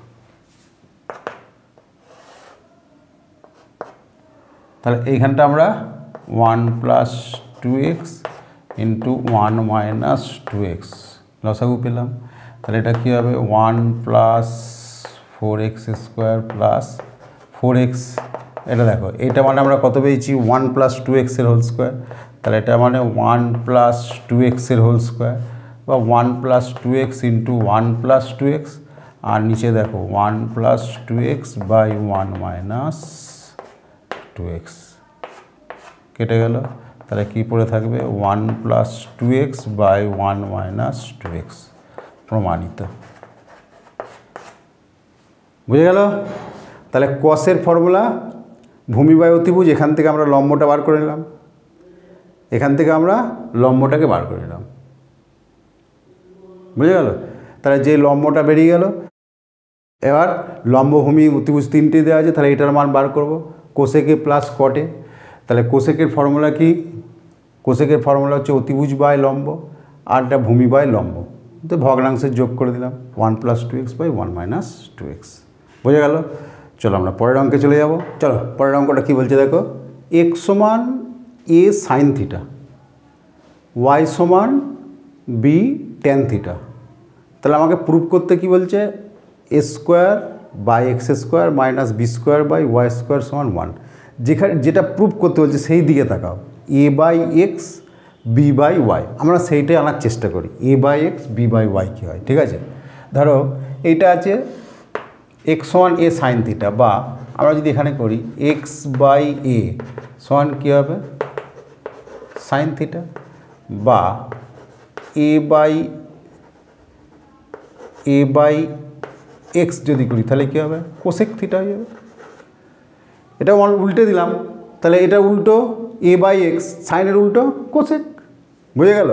তাহলে এইখানটা আমরা 1 plus 2x into 1 minus 2x লসাগু পেলাম। তাহলে এটা কী হবে? 1 plus 4x square plus 4x। এটা দেখো, এটা মানে আমরা কত পেয়েছি? 1 প্লাস 2x এর হোল স্কোয়ার। তাহলে এটা মানে 1 প্লাস 2x এর হোল স্কোয়ার বা 1 plus 2x into 1 plus 2x, আর নিচে দেখো 1 plus 2x by 1 minus 2x। কেটে গেল, তাহলে কি পড়ে থাকবে? 1 plus 2x by 1 minus 2x প্রমাণিত। বুঝে গেল? তাহলে কসের ফর্মুলা ভূমি বাই অতিভুজ, এখান থেকে আমরা লম্বটা বার করে নিলাম, এখান থেকে আমরা লম্বটাকে বার করে নিলাম। বুঝে গেল? তাহলে যে লম্বটা বেরিয়ে গেল, এবার লম্ব ভূমি অতিভুজ তিনটে দেওয়া আছে, তাহলে এটার মান বার করব কোসেকে প্লাস কটে। তাহলে কোসেকের ফর্মুলা কি? কোসেকের ফর্মুলা হচ্ছে অতিভুজ বাই লম্ব, আর এটা ভূমি বাই লম্ব, তো ভগ্নাংশের যোগ করে দিলাম 1 plus 2x by 1 minus 2x। বোঝা গেল? চলো আমরা পরের অঙ্কে চলে যাব। চলো পরের অঙ্কটা কী বলছে দেখো, x সমান a সাইন থিটা, y সমান b ট্যান থিটা। তাহলে আমাকে প্রুফ করতে কি বলছে? a square by x square minus b square by y square সমান 1। যেখানে যেটা প্রুফ করতে বলছে সেই দিকে তাকাও, a by x b by y, আমরা সেইটাই আনার চেষ্টা করি। a by x b by y কী হয়? ঠিক আছে, ধরো এইটা আছে এক্স সমান এ সাইন থিটা, বা আমরা যদি এখানে করি এক্স বাই এ সমান কী হবে? সাইন থিটা, বা এ বাই এক্স যদি করি তাহলে কী হবে? কোসেক থিটা হয়ে যাবে। এটা উল্টে দিলাম, তাহলে এটা উল্টো এ বাই এক্স, সাইনের উল্টো কোসেক। বুঝে গেল?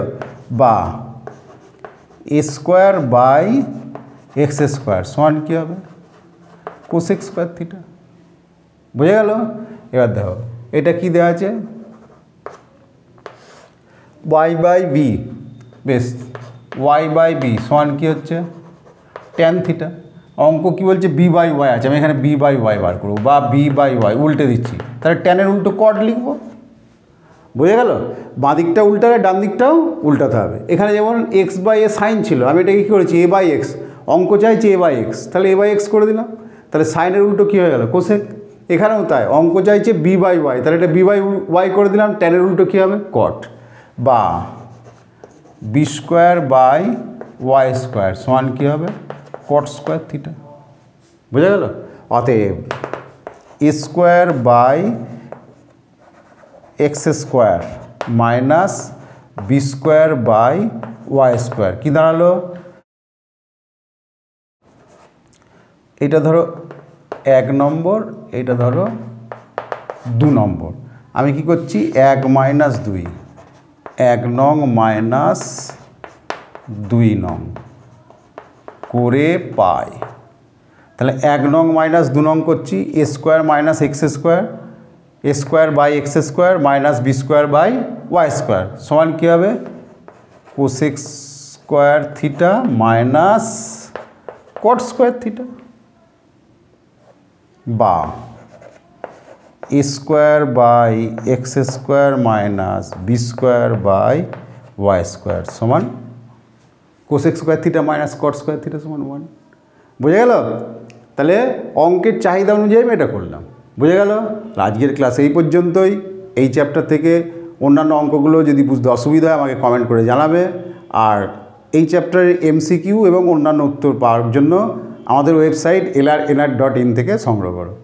বা a square by x square সমান কী হবে? Cosec square theta. বুঝে গেল? এবার দেখো এটা কি দেওয়া আছে? ওয়াই বাই বি, বেশ, ওয়াই বাই বি সমান কী হচ্ছে? Tan theta. অঙ্ক কী বলছে? বি বাই ওয়াই আছে, আমি এখানে বি বাই ওয়াই বার করবো, বা বি বাই ওয়াই উল্টে দিচ্ছি, তাহলে ট্যানের উল্টো কট লিখবো। বুঝে গেল? বাঁ দিকটা উল্টালে ডান দিকটাও উল্টাতে হবে। এখানে যেমন এক্স বাই এ সাইন ছিল, আমি এটাকে কী করেছি? এ বাই এক্স, অঙ্ক চাইছি এ বাই এক্স, তাহলে এ বাই এক্স করে দিলাম, তাহলে সাইনের উল্টো কী হয়ে গেল? কোসেক। এখানেও তাই, অঙ্ক চাইছে বি বাই ওয়াই, তাহলে এটা বি বাই ওয়াই করে দিলাম, ট্যানের উল্টো কী হবে? কট। বা b square by y square সমান কী হবে? Cot square theta. বুঝা গেল? অতএব a square by x square minus b square by y square কী দাঁড়ালো? এটা ধরো 1 নম্বর, এটা ধরো 2 নম্বর। আমি কি করছি? 1 মাইনাস 2, 1 নং মাইনাস 2 নং করে পাই। তাহলে 1 নং মাইনাস 2 নং করছি, a square minus x square, a square by x square minus b square by y square সমান কী হবে? Cosec square theta minus cot square theta. বা a square by x square minus b square by y square সমান cosec square theta minus cot square theta সমান 1। বোঝা গেল? তাহলে অঙ্কের চাহিদা অনুযায়ী আমি এটা করলাম। বোঝা গেল? আজকের ক্লাস এই পর্যন্তই। এই চ্যাপ্টার থেকে অন্যান্য অঙ্কগুলো যদি বুঝতে অসুবিধা হয় আমাকে কমেন্ট করে জানাবে। আর এই চ্যাপ্টারের MCQ এবং অন্যান্য উত্তর পাওয়ার জন্য আমাদের ওয়েবসাইট lrnr.in থেকে সংগ্রহ করো।